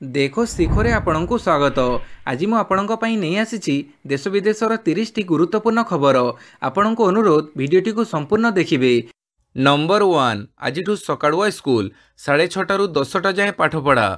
देखो शिखरे आपण को स्वागत। आज मु आपण नहीं आसी देश विदेशर 30 टी गुरुत्वपूर्ण खबर। आपण को अनुरोध भिडटी को संपूर्ण देखिए। नंबर 1 आज सकाळुआ स्कूल 6:30 रु 10टा जाए पाठपढ़ा।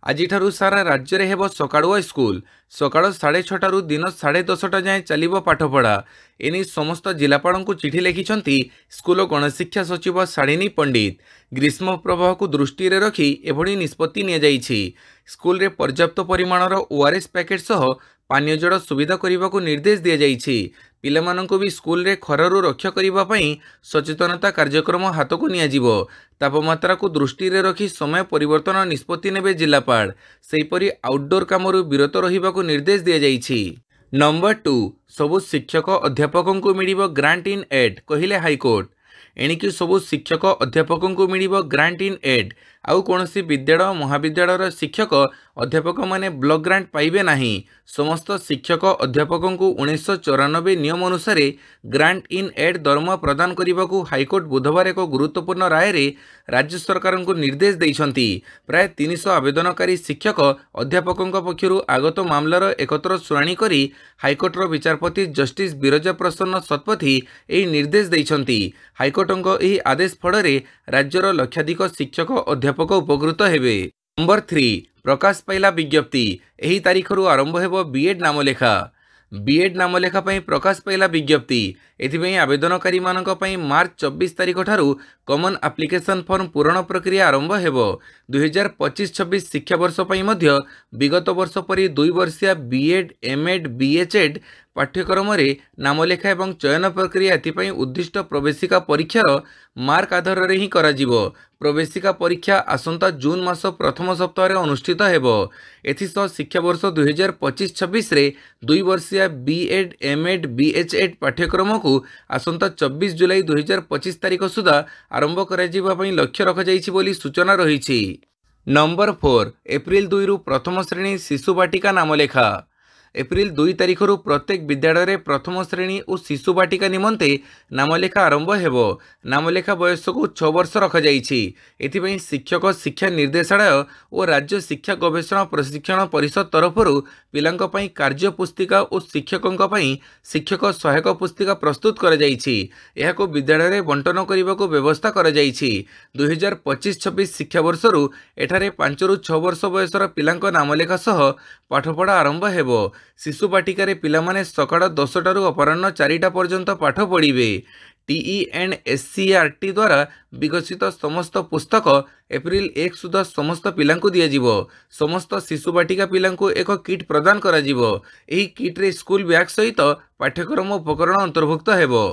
आज सारा राज्य में हेब सकाळुआ स्कूल सकाळ 6:30 रु दिन 10:30 जाए चलिब पाठपढ़ा। एने समस्त जिलापाल को चिठी लिखिं स्कूल गणशिक्षा सचिव शालिनी पंडित। ग्रीष्म प्रवाह को दृष्टि रखी एभली निष्पत्ति नि स्कूल रे पर्याप्त परिमाणर ओआरएस पैकेट सह पानीय जल सुविधा करने को निर्देश दि जाइछि। पिलामानंको भी स्कूल रे खररु रक्षा करिबा पई सचेतनता कार्यक्रम हाथ को नियाजिबो। तापमात्रा को दृष्टि रे रखी समय परिवर्तन निष्पत्ति नेबे जिलापाल। सेहीपरि आउटडोर कामरु विरत रहिबा को निर्देश दि जाइछि। नंबर 2 सबु शिक्षक अध्यापकों को मिलिबो ग्रांट इन एड कहिले हाईकोर्ट। एणिकी सबु शिक्षक अध्यापकों को मिलिबो ग्रांट इन एड। आउ कोनोसी विद्यालय महाविद्यालयर शिक्षक अध्यापक माने ब्लॉक ग्रांट पाइबे नाही। समस्त शिक्षक अध्यापकों को 1994 नियम अनुसार ग्रांट इन एड दरमा प्रदान करने को हाईकोर्ट बुधवार एक गुरुत्वपूर्ण राय रे राज्य सरकार को निर्देश देइछंती। प्राय 300 आवेदनकारी शिक्षक अध्यापकों पक्षरु आगत मामलार एकत्र शुणाणी करी हाईकोर्टर विचारपति जस्टिस बिरजा प्रसन्न शतपथी यही निर्देश देइछंती। हाईकोर्टଙ୍କ ଏହି आदेश फଳରେ राज्यर लक्षाधिक शिक्षक अध्यापक उपकृत हेबे। नंबर 3 प्रकाश पाइला विज्ञप्ति एही तारीखरु आरंभ हेबो बीएड नामलेखा। बीएड नामलेखा पई प्रकाश पाइला विज्ञप्ति एथिपई आवेदनकारी मानक पई मार्च 24 तारीख ठारू कॉमन एप्लिकेशन फॉर्म पूरण प्रक्रिया आरंभ हेबो। 2025-26 शिक्षा वर्ष पई मध्य विगत वर्ष परि 2 वर्षिया बीएड एमएड बीएचएड पाठ्यक्रम रे नामलेखा एवं चयन प्रक्रिया एथिपई उद्दिष्ट प्रवेशिका परीक्षार मार्क आधार रे ही करा जिवो। प्रवेशिका परीक्षा आसंता जून मास प्रथम सप्ताह रे अनुष्ठित हेबो। एथिसह शिक्षा वर्ष 2025-26 रे 2 वर्षिया बीएड एमएड बीएचएड पाठ्यक्रम को आसंता 24 जुलाई 2025 तारीख सुधा आरंभ करा जिबा पई लक्ष्य रखा जाइछि बोली सूचना रहिछि। नंबर 4 एप्रिल 2 रु प्रथम श्रेणी शिशु बाटिका नामलेखा। एप्रिल 2 तारीख रु प्रत्येक विद्यालय रे प्रथम श्रेणी और शिशु बाटिका निमंते नामलेखा आरंभ हेबो। नामलेखा बयस को 6 वर्ष रखा जाइछि। एथिपई शिक्षक शिक्षा निर्देशालय और राज्य शिक्षा गवेषणा प्रशिक्षण परिषद तरफरु पिलांक पई कार्य पुस्तिका और शिक्षकों पई शिक्षक सहायक पुस्तिका प्रस्तुत करा जाइछि। एहाको विद्यालय रे बंटन करने को व्यवस्था करा जाइछि। 2025-26 शिक्षा वर्ष रु एठारे 5 रु 6 वर्ष बयसर पिलांक नामलेखा सह पाठपढ़ा आरंभ हेबो। शिशु बाटिका पिलामाने सकाळ 10टा रु अपराह्न 4टा पर्यंत पाठ पढ़िबे। TENSCERT द्वारा विकसित समस्त पुस्तक एप्रिल 1 सुधा समस्त पिलांकु दियाजिबो। समस्त शिशु बाटिका पिलांकु एक किट प्रदान कराजिबो। एही किट रे स्कूल बैग सहित पाठ्यक्रम उपकरण अंतर्भुक्त हेबो।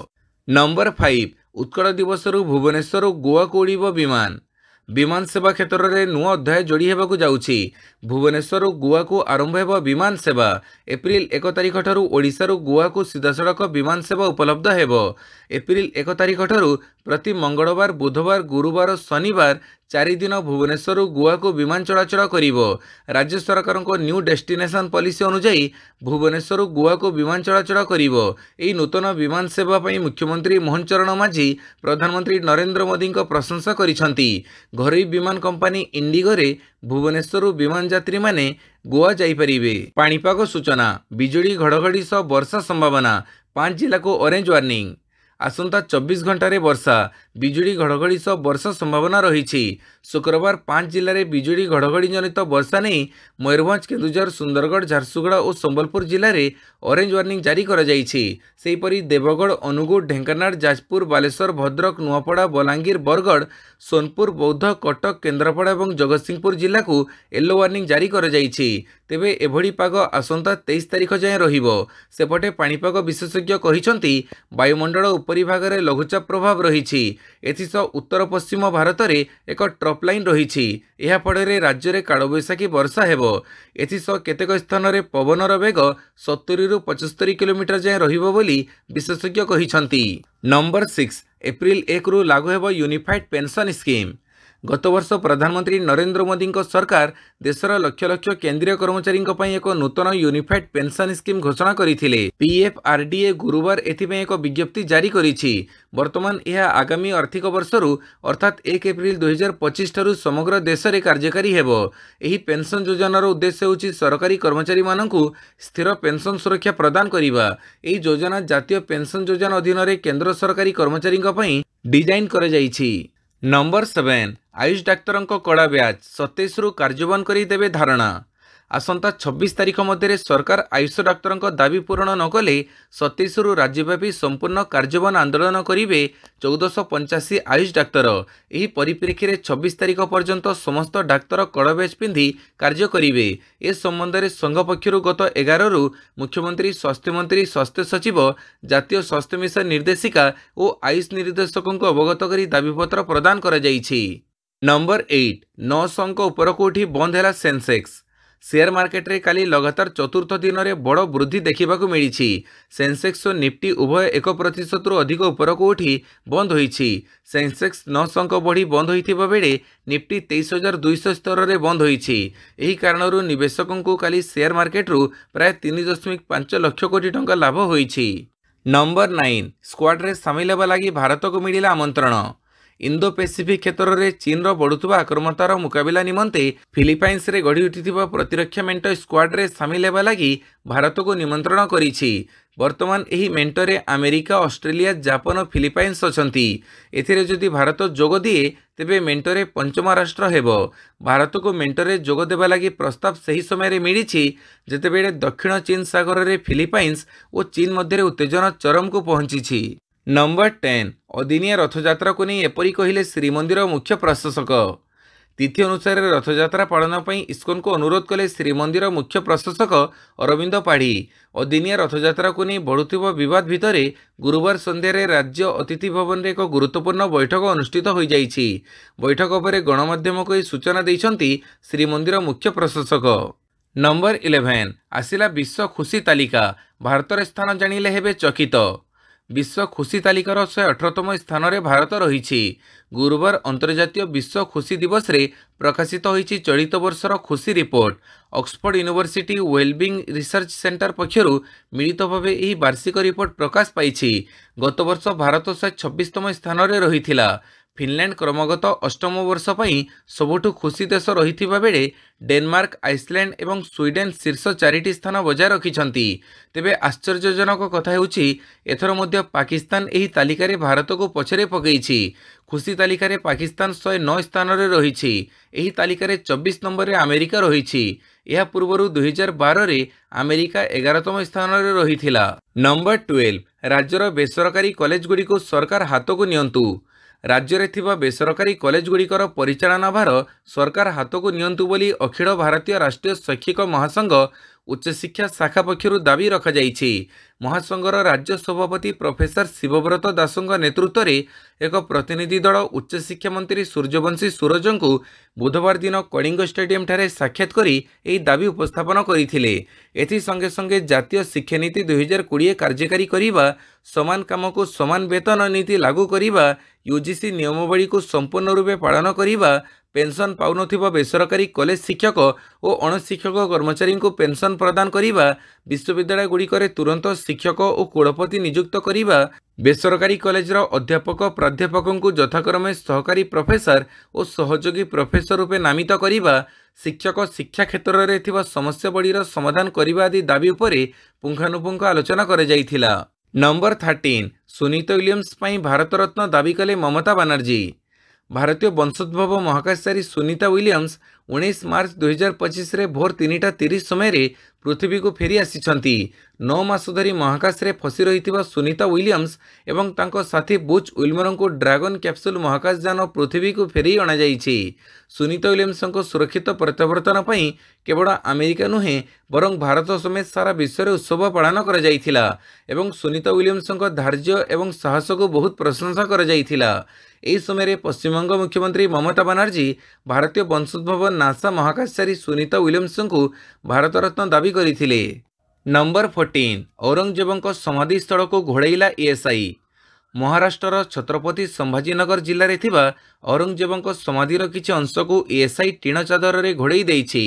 नंबर 5 उत्कल दिवस रु भुवनेश्वर गोवा को उड़िबो विमान। विमान सेवा क्षेत्र में नुआ अध्याय जोड़ी हेबाकु जाउछि। भुवनेश्वर गोवा को आरंभ हेबो विमान सेवा। एप्रिल 1 तारीख ठारू ओडिशा रु गोवा को सीधासड़क विमान सेवा उपलब्ध हेबो। एप्रिल 1 तारीख ठारू प्रति मंगलवार बुधवार गुरुवार शनिवार 4 दिन भुवनेश्वर गोवा को विमान चलाचल करिबो। राज्य सरकार को न्यू डेस्टिनेशन पॉलिसी अनुसार भुवनेश्वर गोवा को विमान चलाचल करिबो। एही नूतन विमान सेवा पई मुख्यमंत्री मोहन चरण माझी प्रधानमंत्री नरेंद्र मोदी को प्रशंसा करिसंती। घरोई विमान कंपनी इंडिगो रे भुवनेश्वर विमान यात्री माने गोवा जाइपारिबे। पाणीपाग सूचना बिजुली घड़घड़ी सह वर्षा संभावना 5 जिला को ऑरेंज वार्निंग। आसंता 24 घंटा रे वर्षा बिजुली घड़घड़ी सह वर्षा संभावना रही। शुक्रवार 5 जिले में बिजुली घड़घड़ी जनित वर्षा नहीं मयूरभंज केन्दुझर सुंदरगढ़ झारसुगुड़ा और संबलपुर जिले में ऑरेंज वार्निंग जारी करा जाइछि। सेहीपरि देवगढ़ अनुगुळ ढेंकानाल जाजपुर बालेश्वर भद्रक नुआपड़ा बलांगीर बरगढ़ सोनपुर बौद्ध कटक केन्द्रापड़ा और जगतसिंहपुर जिला को येलो वार्निंग जारी करा जाइछि। तेबे एभली पाग आसंता 23 तारीख जाए रहिबो। सेपटे पाणीपाग विशेषज्ञ कहिसंती वायुमंडल उपरी भाग में लघुचाप प्रभाव रही। एथिसह उत्तर पश्चिम भारत में एक ट्रप लाइन रही। यह फଳରେ राज्य में कालबैशाखी वर्षा हेबो। एथिसह केतेक स्थान में पवनर वेग 70 रु 75 किलोमीटर जाए रहिबो बोली विशेषज्ञ कहिसंती। नंबर 6 एप्रिल 1 रु लागू हेबो यूनिफाइड पेंशन स्कीम। गत वर्ष प्रधानमंत्री नरेंद्र मोदी सरकार देशर लक्ष लक्ष केंद्रीय कर्मचारी एक नूतन यूनिफाइड पेंशन स्कीम घोषणा करथिले। पीएफआरडीए गुरुवार एथिपई एक विज्ञप्ति जारी करिछि। वर्तमान यह आगामी आर्थिक वर्षरु अर्थात 1 एप्रिल 2025 ठारू समग्र देश में कार्यकारी हेबो। एही पेंशन योजनार उद्देश्य होछि सरकारी कर्मचारी मानकु स्थिर पेंशन सुरक्षा प्रदान करिबा। एही योजना जातीय पेंशन योजना अधीन रे केंद्र सरकारी कर्मचारी पई डिजाइन करा जाइछि। नंबर 7 आयुष डाक्तरंक कड़ा ब्याज 27 रु कार्यबन करी देबे धारणा। आसंता 26 तारीख मध्य सरकार आयुष डाक्तरंक दाबी पूरण नकले 27 रु राज्यव्यापी संपूर्ण कार्यबन आंदोलन करेंगे 1485 आयुष डाक्तर। यही परिप्रेक्षी में 26 तारीख पर्यंत समस्त डाक्तर कड़ा ब्याज पिंधि कार्य करेंगे। ए संबंध में संघ पक्षर गत 11 रु मुख्यमंत्री स्वास्थ्य मंत्री स्वास्थ्य सचिव जातीय स्वास्थ्य मिशन निर्देशिका और आयुष निर्देशकों को अवगत कर दाबीपत्र प्रदान करा जाइछि। नंबर 8 900 अंक उपरकू उठी बंद है सेंसेक्स। शेयर मार्केट रे काली लगातार चतुर्थ दिन में बड़ वृद्धि देखा मिली। सेंसेक्स और निफ्टी उभय 1% रु अधिक उपरकू उठी बंद होईछि। सेंसेक्स 900 अंक बढ़ी बंद होइथिबा बेले निफ्टी 23,200 स्तर में बंद होईछि। एही कारणरू निवेशकों को काली शेयर मार्केट रु प्राय 3.5 लाख कोटी टंका लाभ होईछि। नंबर 9 स्क्वाड रे सामिल होगा लगी भारत को मिला आमंत्रण। इंडो पैसिफिक क्षेत्र में चीन बढ़ुवा आक्रमणतार मुकाबला निमंते फिलिपाइन्स रे गढ़ी उठिथिबा प्रतिरक्षा मेंट स्क्वाड रे सामिल होगा लगी भारत को निमंत्रण करिछि। वर्तमान एही मेंट रे अमेरिका ऑस्ट्रेलिया जापान और फिलिपाइन्स अछंती। एथिरे जदि भारत जोग दिए तेबे मेंट रे पंचम राष्ट्र हेबो। भारत को मेंट रे जोग देबा लगी प्रस्ताव सही समय रे मिलिछि जेतेबेले दक्षिण चीन सागर रे फिलिपाइन्स और चीन मध्य उत्तेजना चरम को पहुंची। नंबर 10 अदिनिया रथयात्रा को नहीं एपरी कहले श्रीमंदिर मुख्य प्रशासक। तिथि अनुसार रथयात्रा पालन पर इस्कन को अनुरोध कले श्रीमंदिर मुख्य प्रशासक अरविंद पाढ़ी। अदिनिया रथयात्रा को नहीं बढ़ुथिबा विवाद भितर गुरुवार संध्यारे राज्य अतिथि भवन में एक गुरुत्वपूर्ण बैठक अनुष्ठित हो जाइछि। बैठक पर गणमाध्यम को सूचना देइछंती श्रीमंदिर मुख्य प्रशासक। नंबर 11 आसिला विश्व खुशी तालिका। भारतर स्थान जानिले हेबे चकित। विश्व खुशी तालिकार 118तम स्थान में भारत रही। गुरुवार अंतर्जातीय विश्व खुशी दिवस रे प्रकाशित होईछि चलित वर्षर खुशी report. Oxford University wellbeing research centre पक्षर मिलित भाव यह वार्षिक रिपोर्ट प्रकाश पाई। गत वर्ष भारत 126तम स्थान में रही। फिनलैंड क्रमगत 8म वर्ष पर सबुठु खुशी देश रही बेले डेनमार्क आइसलैंड और स्वीडेन शीर्ष 4टी स्थान बजाय रखिछंती। तेबे आश्चर्यजनक कथा हेउछि एथर मध्य पाकिस्तान एही तालिकार भारत को पछरे पकईछि। खुशी तालिकार पाकिस्तान 109 स्थान में रही। एही तालिकार 24 नंबर में अमेरिका रही। यह पूर्व 2012 रे अमेरिका 11तम स्थान में रही। नंबर 12 राज्यर बेसरकारी कॉलेज गुड़िक सरकार हाथ को नियंतु। राज्य में थिबा बेसरकारी कॉलेज गुड़िकर परिचालना भार सरकार हाथ को नियंतु बोली अखिल भारतीय राष्ट्रीय शैक्षिक महासंघ उच्चशिक्षा शाखा पक्षर दाबी रखा जाइछि। महासंघर राज्य सभापति प्रोफेसर शिवव्रत दासंग नेतृत्व में एक प्रतिनिधि दल उच्चशिक्षा मंत्री सूर्यवंशी सूरज को बुधवार दिन कलिंग स्टेडियम ठारे साक्षात करी एही दाबी उपस्थापन करथिले। एथि संगे संगे जातीय शिक्षा नीति 2020 कार्यकारी करिबा, समान काम को समान वेतन नीति लागू करिबा, यूजीसी नियमावली को संपूर्ण रूपे पालन करिबा, पेंशन पाउनथिबा बेसरकारी कॉलेज शिक्षक और अणशिक्षक कर्मचारी को पेंशन प्रदान करिबा, विश्वविद्यालय गुड़िकरे तुरंत शिक्षक और कुलपति नियुक्त करिबा, बेसरकारी कॉलेजर अध्यापक प्राध्यापकों को यथाक्रमे सहकारी प्रोफेसर और सहयोगी प्रोफेसर रूपे नामित करिबा, शिक्षक शिक्षा क्षेत्र में थिबा समस्या बड़ीर समाधान करिबा आदि दाबी उपरे पुंखानुपुंख आलोचना कर जाइथिला। नंबर 13 सुनीता विलियम्स पई भारत रत्न दाबी कले ममता बनर्जी। भारतीय वंशोद्भव महाकाशचारी सुनीता विलियम्स 19 मार्च 2025 रे भोर 3:30 समय पृथ्वी को फेरी आसिछंती। 9 मास धरी महाकाश रे फसी रहिथिबा सुनीता विलियम्स एवं तांको साथी बुच विल्मर को ड्रैगन कैप्सूल महाकाशयान पृथ्वी को फेरी अणा जाइछि। सुनीता विलियम्स को सुरक्षित प्रत्यावर्तन पई केवल अमेरिका नुहे बरं भारत समेत सारा विश्व में उत्सव पालन करा जाइथिला एवं सुनीता विलियम्स धैर्य एवं साहस को बहुत प्रशंसा करा जाइथिला। एही समय पश्चिमबंग मुख्यमंत्री ममता बनर्जी भारतीय वंशोद्भव नासा महाकाशचारी सुनीता विलियम्स को भारत रत्न दाबी करथिले। नंबर 14 औरंगजेबों समाधि स्थल को घोड़ाइला ईएसआई। महाराष्ट्र छत्रपति संभाजीनगर जिले में औरंगजेबों समाधि किसी अंश को एएसआई टीण चादर में घोड़े देछि।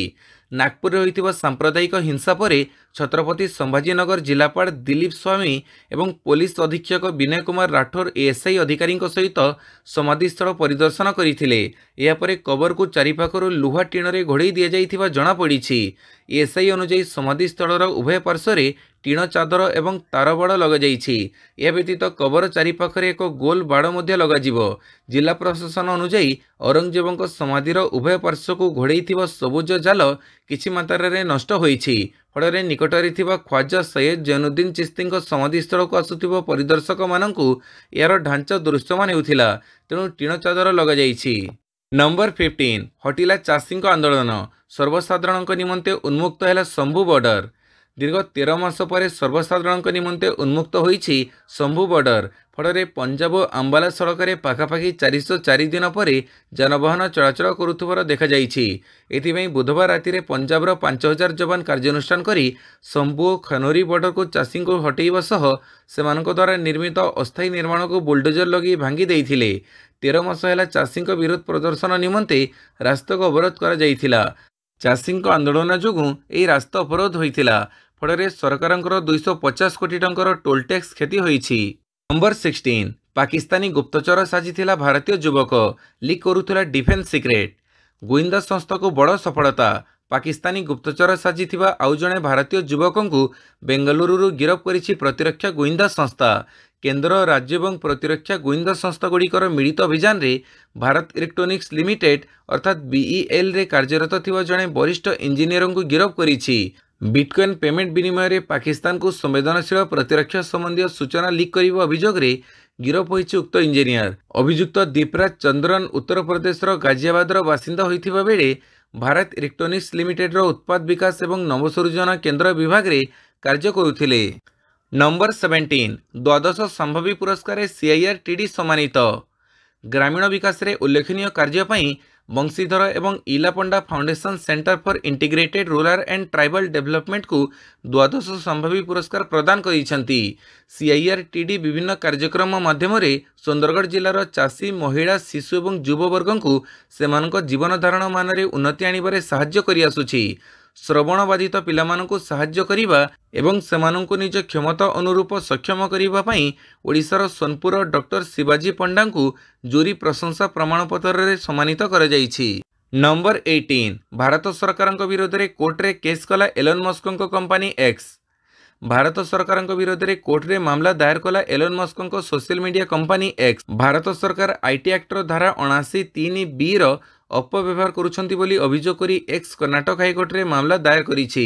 नागपुर होइतिबा सांप्रदायिक हिंसा पर छत्रपति संभाजीनगर जिलापाल दिलीप स्वामी एवं पुलिस अधीक्षक विनय कुमार राठौर एएसआई अधिकारी सहित समाधिस्थल परिदर्शन करथिले। यापर कबर को चारिपाखर लुहा टीण घोड़े दि जाइथिबा जणा पड़िछि। एएसआई अनुसार समाधिस्थल उभय पार्श्व टीण चादर एवं तार बाड़ लगाଯାଇଛି। यह व्यतीत कबर चारिपाखरे एक गोल बाड़ मध्य लगाजिबो। जिला प्रशासन अनुसार औरंगजेबों समाधिर उभय पार्श्व को घोड़ेइथिबा सबुज जाल किछि मात्रा नष्ट होईछि। फल निकटरे थिबा ख्वाजा सैयद जैनुद्दीन चिश्ती समाधिस्थल को आसुथिबा परिदर्शक माननकु यार ढांचा दृश्यमान हेउथिला, तेणु टीण चादर लगाଯାଇଛି। नंबर 15 हटिला चाषी आंदोलन। सर्वसाधारण निमंते उन्मुक्त है शंभु बॉर्डर। दीर्घ 13 मास पर सर्वसाधारण निमंते उन्मुक्त होईछि शंभु बॉर्डर। फल पंजाब अंबाला सड़क में पाखापाखि 404 दिन पर जानवाहन चलाचल करुथुबार देखा जाइछि। एथिପାଇଁ बुधवार राति में पंजाबर 5000 जवान कार्यानुष्ठान करी शंभु और खनोरी बॉर्डर को चाषी को हटेଇବା सह सेमानक द्वारा निर्मित अस्थायी निर्माण को बुलडोजर लगी भांगी देइथिले। 13 मास है चाषी विरोध प्रदर्शन निमंते रास्ता को अवरोध करा जाइथिला। चाषी आंदोलन जोगु यह रास्ता अवरोध होइथिला। फल सरकार 250 कोटी टंकार टोल टैक्स क्षति होइछि। नंबर 16 पाकिस्तानी गुप्तचर साजिथिला भारतीय युवक लीक करुथिला डिफेन्स सिक्रेट। गोइंदा संस्था को बड़ सफलता। पाकिस्तानी गुप्तचर साजिथिबा आउ जणे भारतीय युवक को बेंगलुरु गिरफ करिछि प्रतिरक्षा गोइंदा संस्था। केंद्र राज्य और प्रतिरक्षा गोइंदा संस्था गुड़िकर मिलित अभियान रे भारत इलेक्ट्रोनिक्स लिमिटेड अर्थात बीईएल रे कार्यरत थिबा जणे वरिष्ठ इंजीनियर को गिरफ करिछि। बिटकॉइन पेमेंट विनिमय रे पाकिस्तान को संवेदनशील प्रतिरक्षा संबंधी सूचना लीक करने अभियोग रे गिरफ होइछि उक्त इंजीनियर। अभियुक्त दीपराज चंद्रन उत्तर प्रदेश गाजियाबाद बासिंदा होइथिबा बेले भारत इलेक्ट्रोनिक्स लिमिटेड उत्पाद विकास एवं नवसृजन केंद्र विभाग रे कार्य करुथिले। नंबर 17 द्वादश संभावी पुरस्कार सीआईआरटीडी सम्मानित। ग्रामीण विकास रे उल्लेखनीय कार्य पई बंशीधर एवं Ila Panda foundation centre for integrated rural and tribal development को द्वादश संभावी पुरस्कार प्रदान करिसेंती। सीआईआरटीडी विभिन्न कार्यक्रम माध्यम सुंदरगढ़ जिलार चाषी महिला शिशु एवं युववर्ग को सेमानक जीवन धारण मान रे उन्नति आनिबारे सहाय्य करि आसुछि। श्रवण बाधित पिलामानंकु सहाय्य करिबा एवं सेमानंकु निज क्षमता अनुरूप सक्षम करिबा पई ओडिशार सोनपुर डॉक्टर शिवाजी पंडा को जूरी प्रशंसा प्रमाणपत्र रे सम्मानित करा जाइछि। नंबर 18 भारत सरकार विरोध में कोर्ट रे केस कला Elon Musk company X. Bharat सरकार विरोध में कोर्ट रे मामला दायर कला Elon Musk social media company X. Bharat सरकार आईटी एक्ट धारा 79(3)(b) अपव्यवहार करुछंती बोली अभियोग करी एक्स कर्नाटक हाईकोर्ट रे मामला दायर करिछि।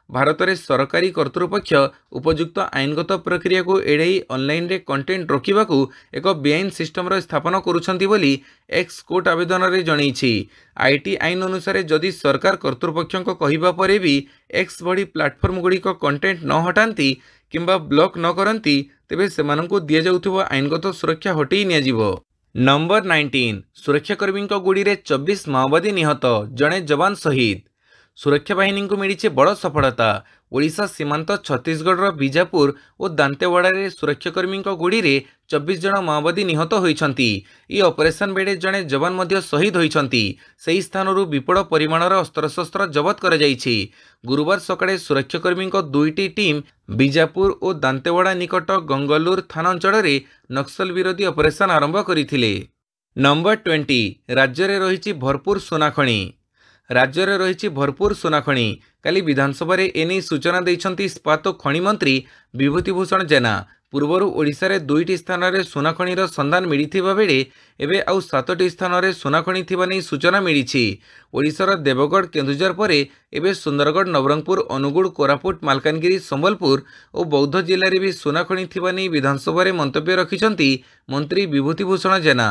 भारत में सरकारी कर्तृपक्ष उपयुक्त आईनगत प्रक्रिया को एड़ाई ऑनलाइन रे कंटेंट रोकिबा को एक बेआईन सिस्टम स्थापन करुछंती बोली एक्स कोर्ट आवेदन रे जणैछि। आईटी आईन अनुसार जदि सरकार कर्तृपक्षों कहिबा परे भी एक्स भली प्लाटफर्म गुड़िक कंटेंट न हटाती किंबा ब्लॉक न करती तेबे सेमानंकु दिया जाउथुबा आईनगत सुरक्षा हटेई नियाजिबो। नंबर 19 सुरक्षाकर्मी गुड़ी रे 24 माओवादी निहत, जड़े जवान शहीद। सुरक्षा बाहिनी को मिली बड़ सफलता। ओडिशा सीमांत छत्तीसगढ़ बीजापुर और दांतेवाड़ा रे सुरक्षाकर्मी गुड़ी रे 24 जन माओवादी निहत होइछंती। ई ऑपरेशन बेड़े जड़े जवान मध्य शहीद होइछंती। सेही स्थानरू विपुल परिमाणर अस्त्रशस्त्र जबत करा जाइछि। गुरुवार सकाळे सुरक्षाकर्मी दुईटी टीम बीजापुर और दांतेवाड़ा निकट गंगलूर थाना अंचल रे नक्सल विरोधी ऑपरेशन आरंभ करथिले। नंबर 20 राज्य रे रहिछि भरपूर सोनाखणी। राज्य रे रहिछि भरपूर सोनाखणी। काली विधानसभा रे एने सूचना दैछंती इस्पात और खनि मंत्री विभूतिभूषण जेना। पूर्वर ओडिशा रे 2टी स्थान रे सोनाखणीर संधान मिलिथिबा बेले एबे आउ 7टी स्थान रे सोनाखणी थिबा नै सूचना मिलिछि। ओडिशार देवगढ़ केन्दुझर परे एबे सुंदरगढ़ नवरंगपुर अनुगुड़ कोरापुट मालकानगिरी संबलपुर और बौद्ध जिले रे भी सोनाखणी थिबा नै विधानसभा रे मंतव्य रखिछंती मंत्री विभूतिभूषण जेना।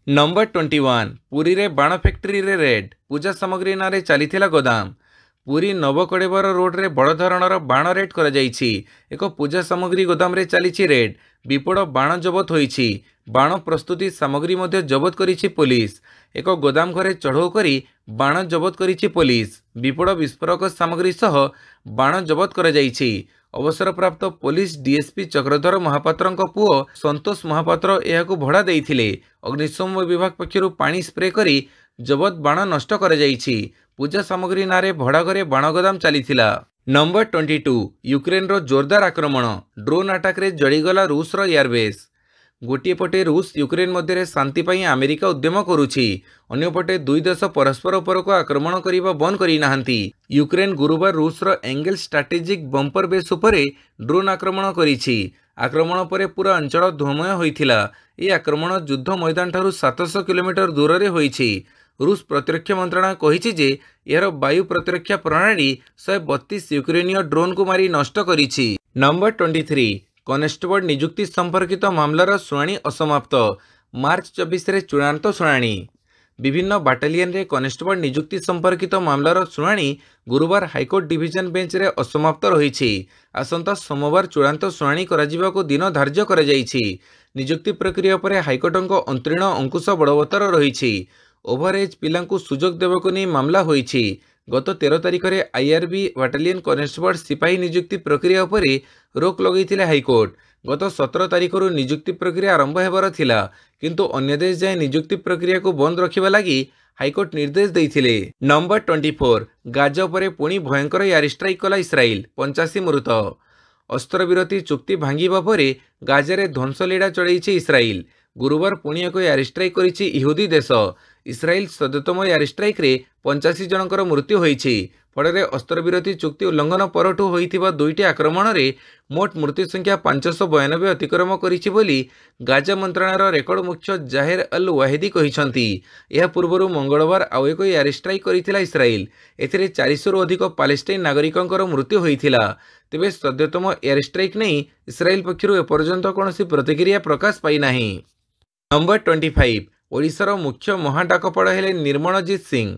नंबर 21 पुरी रे बाण फैक्ट्री रे रेड। पूजा सामग्री नारे चलीथिला गोदाम। पुरी नवकड़ेबर रोड रे बड़ धरणर बाण रेड कर एक पूजा सामग्री गोदाम रे चली रेड विपुल बाण जबत होईछि। बाण प्रस्तुति सामग्री मध्य जबत करिछि पुलिस। एक गोदाम घरे चढ़ऊ करी बाण जबत करिछि पुलिस। विपुल विस्फोरक सामग्री सह बाण जबत कर जाइछि। अवसरप्राप्त पुलिस डीएसपी चक्रधर महापात्रଙ୍କ पुओ संतोष महापात्र एहाकु भड़ा देइथिले। अग्निशम विभाग पक्षरु पानी स्प्रे करी जबत बाण नष्ट कर जाइछि। पूजा सामग्री नारे भड़ा घरे बाण गोदाम चलीथिला। नंबर 22 यूक्रेन रो जोरदार आक्रमण ड्रोन अटैक रे जड़ीगला रूस रो एयरबेस। गोटे पटे रूस यूक्रेन मध्य शांति पाई अमेरिका उद्यम करुछि। अन्यपटे दुई देश परस्पर उपर को आक्रमण करने बंद करी नाहंती। यूक्रेन गुरुवार रूस रो एंगल स्ट्रैटेजिक बंपर बेस उपरे ड्रोन आक्रमण करिछि। आक्रमण पर पूरा अंचल धूमय होइथिला। यह आक्रमण युद्ध मैदान ठारू 700 किलोमीटर दूर रे होइछि। रूस प्रतिरक्षा मंत्रालय कहिछि जे यार वायु प्रतिरक्षा प्रणाली 132 यूक्रेनीय ड्रोन को मारी नष्ट करिछि। नंबर 23 कनेस्टेबल नियुक्ति संपर्कित मामलार शुणाणी असमाप्त। मार्च 24 रे चूड़ांत शुणाणी। विभिन्न बाटालियन रे कनेस्टेबल नियुक्ति संपर्कित मामलार शुणाणी गुरुवार हाईकोर्ट डिविजन बेंच रे असमाप्त रहिछि। आसंता सोमवार चूड़ांत शुणाणी कराजिबाको दिन धार्य करा जाइछि। नियुक्ति प्रक्रिया पर हाईकोर्टक अंतरीण अंकुश बड़वत्तर रहिछि। ओभरएज पिलांकु सुजोग देबाको नै मामला होइछि। गत 13 तारिख में आईआरबी बाटालियन कनेस्टेबल सिपाही नियुक्ति प्रक्रिया पर रोक लगैथिले हाईकोर्ट। गत 17 तारिख नियुक्ति प्रक्रिया आरंभ हेबार थिला, किंतु अन्य देश जाए नियुक्ति प्रक्रिया को बंद रखिबा लागि हाईकोर्ट निर्देश देइथिले। नंबर 24 गाजा पर पुणी भयंकर एयर स्ट्राइक कला इस्राएल 85 मृत। अस्त्रविरति चुक्ति भांगिबा परे गाजारे ध्वंसलीला चढ़ाई इस्राएल। गुरुवार पुणी एक एयर स्ट्राइक करिछि इहुदी देश। इस्राएल सदतम एयर स्ट्राइक रे 85 जनकर मृत्यु होईछि। फଳରେ अस्त्रविरति चुक्ति उल्लंघन परठू होइथिबा दुईटी आक्रमण रे मोट मृत्यु संख्या 592 अतिक्रम करिछि बोली गाजा मंत्रालयर रेकर्ड मुख्य जाहिर अल वाहिदी कहिसंती। यह पूर्वरु मंगलवार आउ एक एयर स्ट्राइक करिथिला इस्राएल। एथिरे 400 रु अधिक पालेस्टाइन नागरिकंकर मृत्यु होइथिला। तेबे सद्यतम एयर स्ट्राइक नै इस्राएल पक्षरु एपर्यंत कोनोसी प्रतिक्रिया प्रकाश पाई नाही। नंबर 25 ओडिशार मुख्य महाडाकपाल हेले निर्मलजीत सिंह।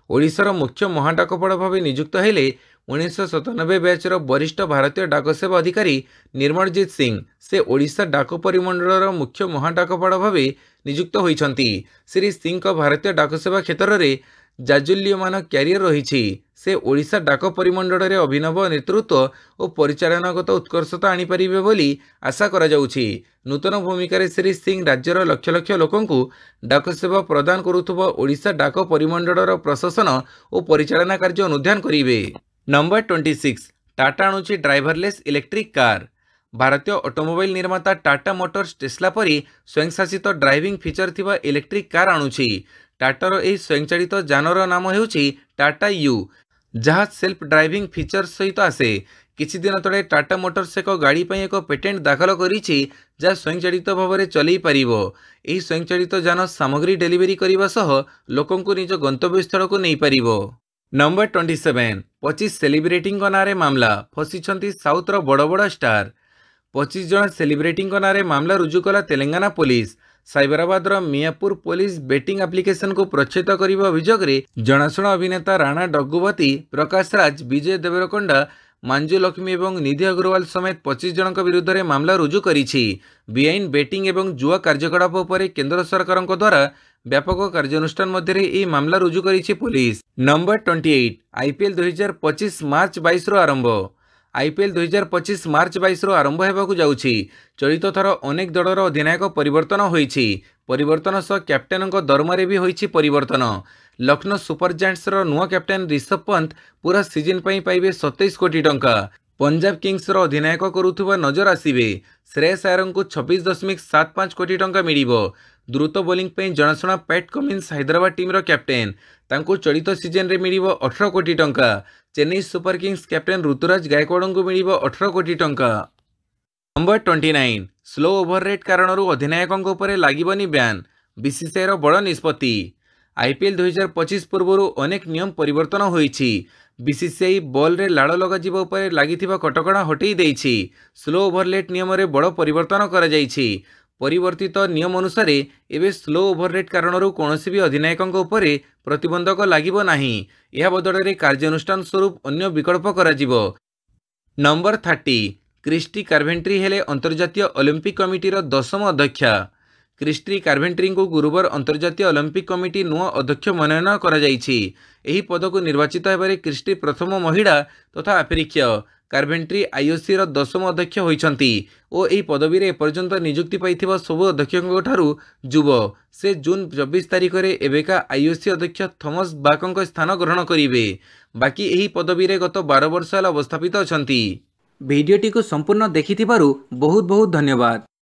ओडिशार मुख्य महाडाकपाल भाव नियुक्त हेले 1997 बैचर वरिष्ठ भारतीय डाकसेवा अधिकारी निर्मलजीत सिंह। से ओडिशा डाक परिमंडलर मुख्य महाडाकपाल भाव नियुक्त होइछंती। श्री सिंह का भारतीय डाकसेवा क्षेत्र में जाजुल्यमान क्यारियर रही। से ओडिशा डाक परिमंडल रे अभिनव नेतृत्व और परिचालनागत उत्कर्षता आनीपारे बोली आशा करा जाउछि। नूतन भूमिका श्री सिंह राज्यर लक्ष लक्ष लोकंकु डाकसेवा प्रदान करुथुबा ओडिशा डाक परिमंडलर प्रशासन और परिचालना कार्य अनुध्यान करिवे। नंबर 26 टाटा आणुछि ड्राइवरलेस इलेक्ट्रिक कार। भारतीय ऑटोमोबाइल निर्माता टाटा मोटर्स टेस्ला परी स्वयंशासित ड्राइविंग फीचर थिबा इलेक्ट्रिक कार आणुछि। टाटार यह स्वयंचालित जानर नाम हेउछि टाटा यू, जहाँ सेल्फ ड्राइविंग फीचर सहित आसे। किछि दिन तले टाटा मोटर्स एक गाड़ी पर एक पेटेंट दाखल करिछि जहाँ स्वयंचालित भाव में चलई पारिबो। एही स्वयंचालित जान सामग्री डेलीवरी करने सह लोकंकु निज गंतव्य स्थल को नहीं पारिबो। नंबर 27 25 सेलिब्रिटींग नारे मामला फसिछंती साउथर बड़ बड़ स्टार। 25 जन सेलिब्रिटींग नारे मामला रुजु कला Telangana police. Cyberabad Miyapur police betting application को प्रच्छेद करने अभियोग में जनाशुना अभिनेता राणा डग्गुवती, प्रकाश राज, विजय देवरकोंडा, मंजू लक्ष्मी और निधि अग्रवाल समेत 25 जनक विरुद्ध में मामला रुजु करिछि। बेआईन बेटिंग और जुआ कार्यकलाप पर केंद्र सरकार द्वारा व्यापक कार्यानुष्ठान मध्य यह मामला रुजु करिछि पुलिस। नंबर 28 आईपीएल 2025 मार्च 22 आरंभ। आईपीएल 2025 मार्च 22 आरंभ होगाकू जाउछि। चलित थर अनेक दलर अधिनायक परिवर्तन होइछि। परिवर्तन सह कैप्टेन दरमारे भी होइछि परिवर्तन। लखनऊ सुपर जायंट्स नुआ कैप्टेन ऋषभ पंत पूरा सीजन पाइबे 27 कोटी टंका। पंजाब किंग्स अधिनायक करुथुबा नजर आसिबे। श्रेयस अय्यर को 26.75 कोटी टंका मिलिबो। द्रुत बोलिंग पे जनाशुना Pat Cummins Hyderabad team captain, तांको चलित सीजन रे मिलिबो 18 कोटी टंका। Chennai super kings captain Ruturaj Gaikwad को मिलिबो 18 कोटी टंका। नंबर 29 स्लो ओभर रेट कारण अधिनायकों उपर लागिबनी बैन, बीसीसीआई रो बड़ निष्पत्ति। आईपीएल 2025 पूर्व अनेक नियम परिवर्तन होइछि। बीसीसीआई बॉल रे लाड़ लगाजिबा उपर लागिथिबा कटकणा हटेई देइछि। स्लो ओभरलेट नियम रे बड़ परिवर्तन करा जाइछि। परिवर्तित नियम अनुसार एवं स्लो ओभररेट कारण कौनसी भी अधिनायकों उपर प्रतिबंधक लागिब नाही। यह बदल कार्यानुष्ठान स्वरूप अन्य विकल्प कराजिबो। नंबर 30 क्रिस्टी कार्भेंट्री हेले अंतर्जातीय ओलंपिक कमिटीर 10म अध्यक्षा। क्रिस्टी कार्भेंट्री को गुरुवार अंतर्जातीय ओलंपिक कमिटी नुआ अध्यक्ष मनोनयन करा जायछि। एही पद को निर्वाचित हेबारे क्रिस्टी प्रथम महिला तथा अफ्रीकीय। कार्भेंट्री आईओसी 10म अध्यक्ष होइछंती ओ एही पदवी रे एपर्यंत नियुक्ति पाइथिबा सब अध्यक्षों ठारू जुब। से जून 24 तारिख रे एबेका आईओसी अध्यक्ष थॉमस बाकଙ୍କ स्थान ग्रहण करिवे। बाकी एही पदवी रे गत 12 वर्ष होला अवस्थापित अछंती। भिडियोटी को संपूर्ण देखिथिबारु बहुत बहुत धन्यवाद।